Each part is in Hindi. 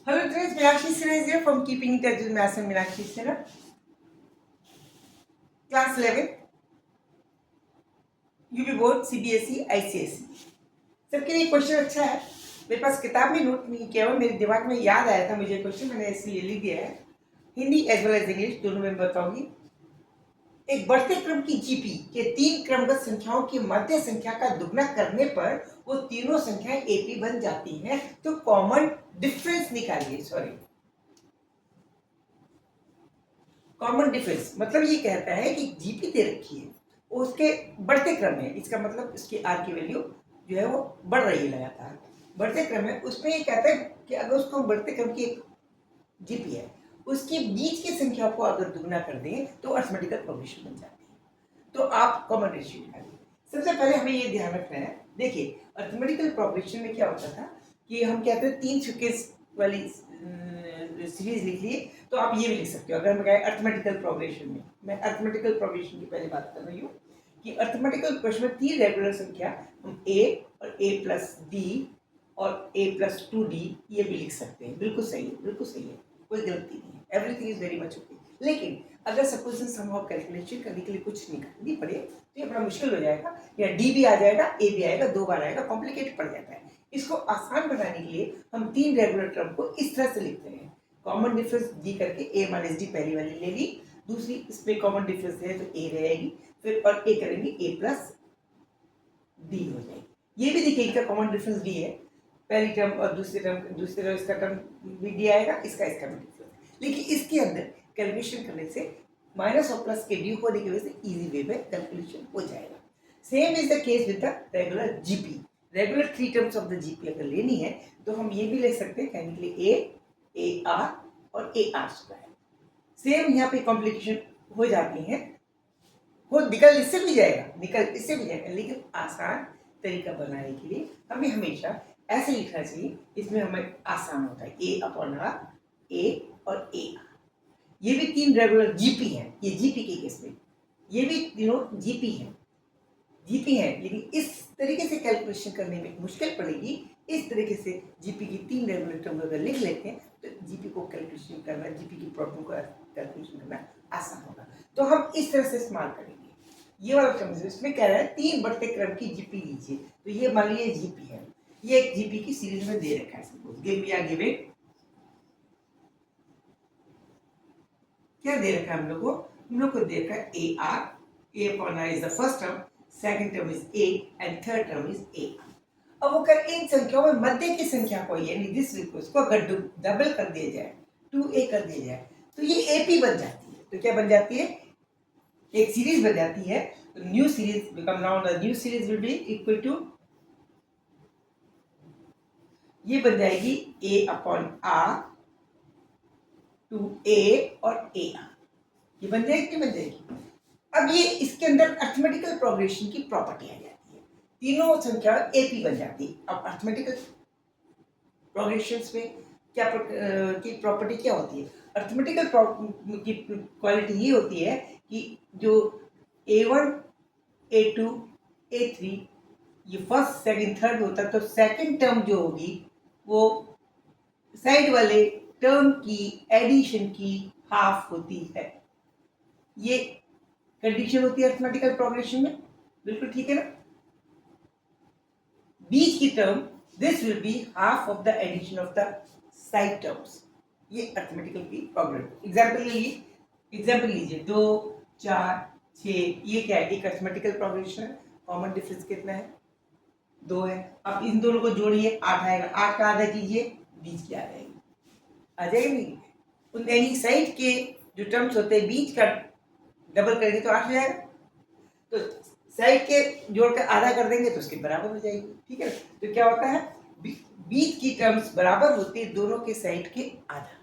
Hello friends, Meenakshi Sinha is here from Keeping in Touch with Maths and Meenakshi Sinha. Class 11, UP board CBSE ICSE. सबके लिए क्वेश्चन अच्छा है. मेरे पास किताब में नोट नहीं किया हुआ, मेरे दिमाग में याद आया था मुझे क्वेश्चन, मैंने इसलिए लिख दिया है. Hindi as well as English दोनों में बताऊंगी. एक बढ़ते क्रम की जीपी के तीन क्रमगत संख्याओं की मध्य संख्या का दुगना करने पर वो तीनों संख्याएं एपी बन जाती हैं. तो कॉमन डिफरेंस निकालिए. सॉरी, कॉमन डिफरेंस मतलब ये कहता है कि जीपी दे रखी है, उसके बढ़ते क्रम में, इसका मतलब इसकी आर की वैल्यू जो है वो बढ़ रही है लगातार, बढ़ते क्रम में. उसमें ये कहता है कि अगर उसको बढ़ते क्रम की एक जीपी है, उसके बीच की संख्या को अगर दुगना कर दें तो अर्थमेटिकल प्रोग्रेशन बन जाती है. तो आप कॉमन रेशियो निकालिए. सबसे पहले हमें ये ध्यान रखना है. देखिए, अर्थमेटिकल प्रोग्रेशन में क्या होता था कि हम कहते हैं 3 सुकेस वाली सीरीज लिख लिए, तो आप ये भी लिख सकते हो. अगर हम कहें अर्थमेटिकल प्रोग्रेशन में, मैं अर्थमेटिकल प्रोग्रेशन की पहले बात कर रही हूँ कि अर्थमेटिकल प्रोग्रेशन में 3 रेगुलर संख्या हम a और a प्लस d और a प्लस 2d ये भी लिख सकते हैं. बिल्कुल सही है, बिल्कुल सही है, कोई गलती नहीं है. Everything is very much okay. लेकिन अगर सपोज समहाउ कैलकुलेशन करने के लिए कुछ निकालनी पड़े तो ये बड़ा मुश्किल हो जाएगा. या डी भी आ जाएगा, ए भी आएगा, 2 बार आएगा, कॉम्प्लिकेटेड पड़ जाता है. इसको आसान बनाने के लिए हम 3 रेगुलर टर्म को इस तरह से लिखते हैं. कॉमन डिफरेंस डी करके a माइनस डी पहली वाली ले ली, दूसरी इसमें कॉमन डिफरेंस है तो a रहेगी, फिर और a करेंगे a प्लस डी हो जाएगी. ये भी देखिए इनका कॉमन डिफरेंस डी है, पहली टर्म और दूसरी टर्म इसका टर्म भी डी आएगा, इसका भी डिफरेंस. लेकिन इसके अंदर कैलकुलेशन करने से माइनस और प्लस के डी होने की वजह से इजी वे में कैलकुलेशन हो जाएगा. Same is the case with the regular GP. Regular 3 terms of the GP अगर लेनी है तो हम ये भी ले सकते हैं कहने के लिए ए आर और ए आर स्क्वायर. सेम यहाँ पे कॉम्प्लिकेशन हो जाती है, वो निकल इससे भी जाएगा, लेकिन आसान तरीका बनाने के लिए हमें हमेशा ऐसे लिखना चाहिए. इसमें हमें आसान होता है ए अपॉन आर, ए और ए आर. ये भी 3 रेगुलर जीपी हैं. ये जीपी के केस में ये भी तीनों जीपी हैं, लेकिन इस तरीके से कैलकुलेशन करने में मुश्किल पड़ेगी. इस तरीके से जीपी की 3 रेगुलर टर्म अगर लिख लेते हैं तो जीपी को कैलकुलेशन करना, जीपी की प्रॉब्लम को कैलकुलेशन करना आसान होगा. तो हम इस तरह से इस्तेमाल करेंगे. ये वाला टर्म इसमें कह रहा है 3 बढ़ते क्रम की जीपी लीजिए. तो ये मान लीजिए जीपी है, ये एक जीपी की सीरीज में दे रखा है. सपोज गिव मी आ गिवन, क्या दे रखा है हम लोग को दे रखा है a r. A upon r is the first term, second term is a and third term is a. अब वो कर इन संख्याओं में मध्य की संख्या को यानी दिस रिक्वेस्ट को अगर डबल कर दिया जाए, 2a कर दिया जाए, तो ये एपी बन जाती है. तो क्या बन जाती है? एक सीरीज बन जाती है. New series become now the new series will be equal to, ये बन जाएगी a upon r to a और a आर. ये बन जाएगी, बन जाएगी. अब ये इसके अंदर अर्थमेटिकल प्रोग्रेशन की प्रॉपर्टी आ जाती है. तीनों संख्या एपी बन जाती है. अब अर्थमेटिकल प्रोग्रेशंस में क्या की प्रॉपर्टी क्या होती है? अर्थमेटिकल की क्वालिटी ये होती है कि जो a1, a2, a3 ये फर्स्ट सेकंड थर्ड होता है, तो सेकंड टर्म जो होगी वो साइड वाले टर्म की एडिशन की हाफ होती है. ये कंडीशन होती है अर्थमेटिकल प्रोग्रेशन में. बिल्कुल ठीक है ना? बीच की term this will be half of the addition of the side terms. ये अर्थमेटिकल की प्रोग्रेशन. एग्जांपल लीजिए 2, 4, 6. ये क्या है? एक अर्थमेटिकल प्रोग्रेशन है. कॉमन डिफरेंस कितना है? 2 है. अब इन दोनों को जोड़िए, 8 आएगा. 8 का आधा कीजिए, बीच की आ जाएगी. आ जाएगी नहीं? उन यानी साइड के जो टर्म्स होते हैं बीच का डबल करेंगे तो 8 हो जाएगा. तो साइड के जोड़कर आधा कर देंगे तो उसके बराबर हो जाएगी. ठीक है. तो क्या होता है? बीच की टर्म्स बराबर होती है दोनों के साइड के आधा,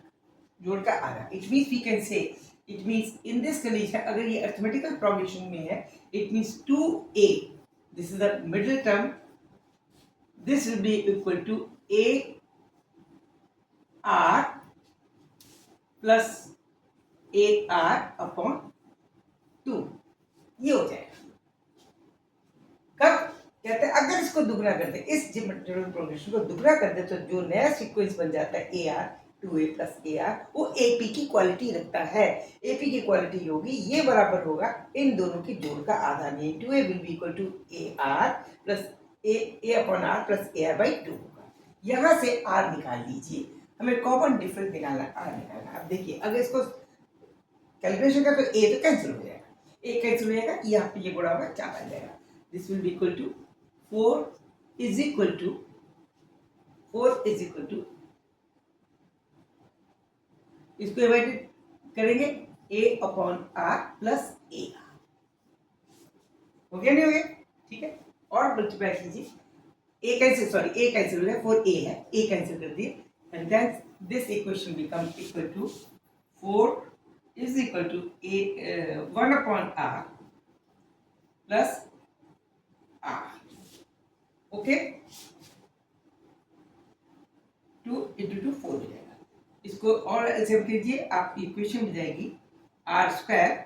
जोड़कर आधा. It means we can say, it means in this condition अगर ये अर्थमेटिकल प्रोग्रेशन में है, it means 2a, this is the middle term, this will be equal to a r plus a r upon 2. ये हो जाएगा. कब? कहते हैं अगर इसको दुगना कर दे, इस ज्योमेट्रिकल प्रोग्रेशन को दुगना कर दे तो जो नया सीक्वेंस बन जाता है a are, 2a plus a are, वो AP की क्वालिटी रखता है। AP की क्वालिटी होगी, ये बराबर होगा इन दोनों की जोड़ का आधा, नहीं 2a will be equal to a r plus a upon r plus a r by 2 होगा। यहाँ से r निकाल लीजिए, हमें कॉमन डिफरेंस निकालना, r निकालना। अब देखिए अगर इसको कैलकुलेशन का तो a तो कैंसिल हो जाएगा, a कैंसिल हो जाएगा, यहाँ पे ये गुणा होगा 4 आ जाएगा। This will be equal to 4 is equal to इसको डिवाइड करेंगे a upon r plus a r, हो गया नहीं हो गया? ठीक है, और मल्टीप्लाई कीजिए, a कैंसिल हो गया, 4a है, a कैंसिल कर दिए, and then this equation become equal to 4 is equal to a 1 upon r plus r, okay, 2 into 2 4 हो जाएगा। इसको और एलसीएम कीजिए, आपकी इक्वेशन हो जाएगी आर स्क्वायर,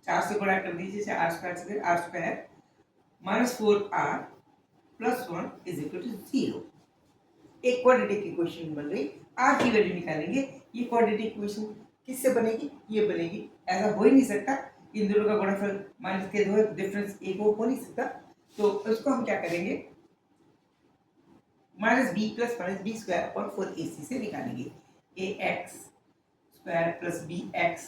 4 से गुणा कर दीजिए, r square minus 4r plus 1 is equal to 0। एक क्वाड्रेटिक इक्वेशन बन रही, r की वैल्यू निकालेंगे। ये क्वाड्रेटिक इक्वेशन किससे बनेगी? ये बनेगी, ऐसा हो ही नहीं सकता, इन दोनों का गुणनफल माइनस के दो डिफरेंस एक हो नहीं सकता, तो उसको हम क्या करेंगे, minus B plus minus B square upon 4ac से निकालेंगे। A X square plus B X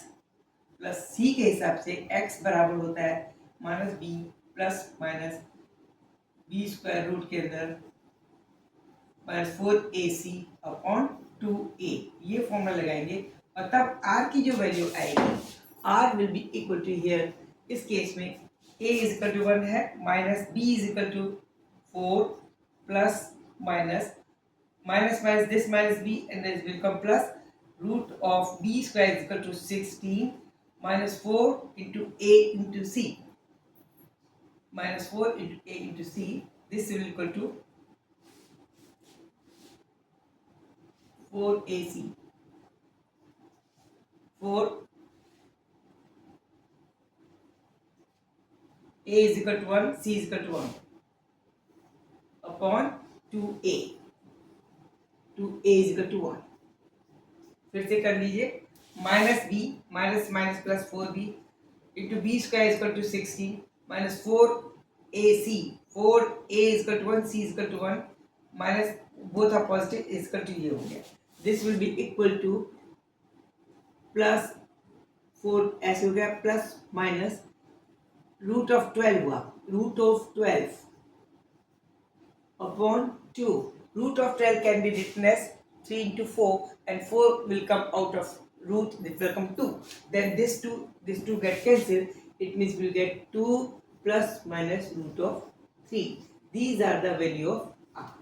plus C के हिसाब से x बराबर होता है minus B plus minus B square root के अंदर माइनस 4ac अपॉन 2a, ये फॉर्मूला लगाएंगे और तब r की जो वैल्यू आएगी, r will be equal to here, इस केस में a इज इक्वल टू 1 है, minus b is equal to 4 plus minus minus this minus b and this will come plus root of b square is equal to 16 minus 4 into a into c, minus 4 into a into c, this will equal to 4ac, 4 a is equal to 1, c is equal to 1 upon 2a, 2a is equal to 1। फिर से कर लीजिए, minus b minus minus plus 4b into b square is equal to 16 minus 4ac, 4a is equal to 1, c is equal to 1 minus both are positive is equal to ये हो गया। This will be equal to plus 4 ऐसे हो गया, प्लस माइनस रूट ऑफ 12 हुआ, root of 12 upon 2. Root of 12 can be written as 3 into 4 and 4 will come out of root, this will come 2. Then this 2 get cancelled. It means we will get 2 plus minus root of 3. These are the value of r.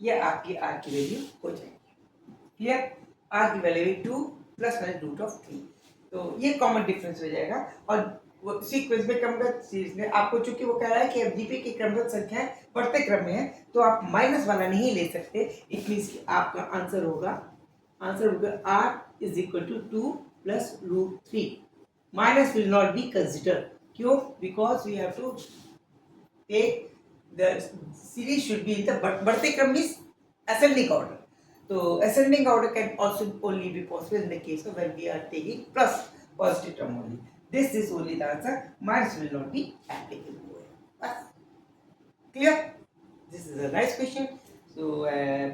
यह आपकी r की वैल्यू हो जाएगी। क्लियर? r की value 2 plus minus root of 3, तो ये कॉमन डिफरेंस हो जाएगा। और वो सीक्वेंस में क्रमगत सीरीज में आपको, चूंकि वो कह रहा है कि एफजीपी की क्रमगत संख्या बढ़ते क्रम में है, तो आप माइनस वाला नहीं ले सकते। इट मीन्स कि आपका आंसर होगा r is equal to 2 plus root 3। Minus will not be consider, क्यों? Because we have to take the series should be in the बढ़ते क्रम मीन्स असेंडिंग ऑर्डर। तो ascending order can also only be possible in the case of when we are taking plus positive term only. This is only the answer. Minus will not be applicable. Clear? This is a nice question. So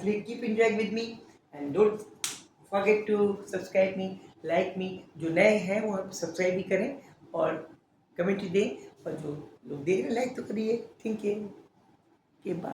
please keep enjoying with me and don't forget to subscribe me, like me. जो नए हैं वो सब्सक्राइब भी करें और कमेंट दें, और जो लोग देख रहे हैं लाइक तो करिए। थैंक यू के बाद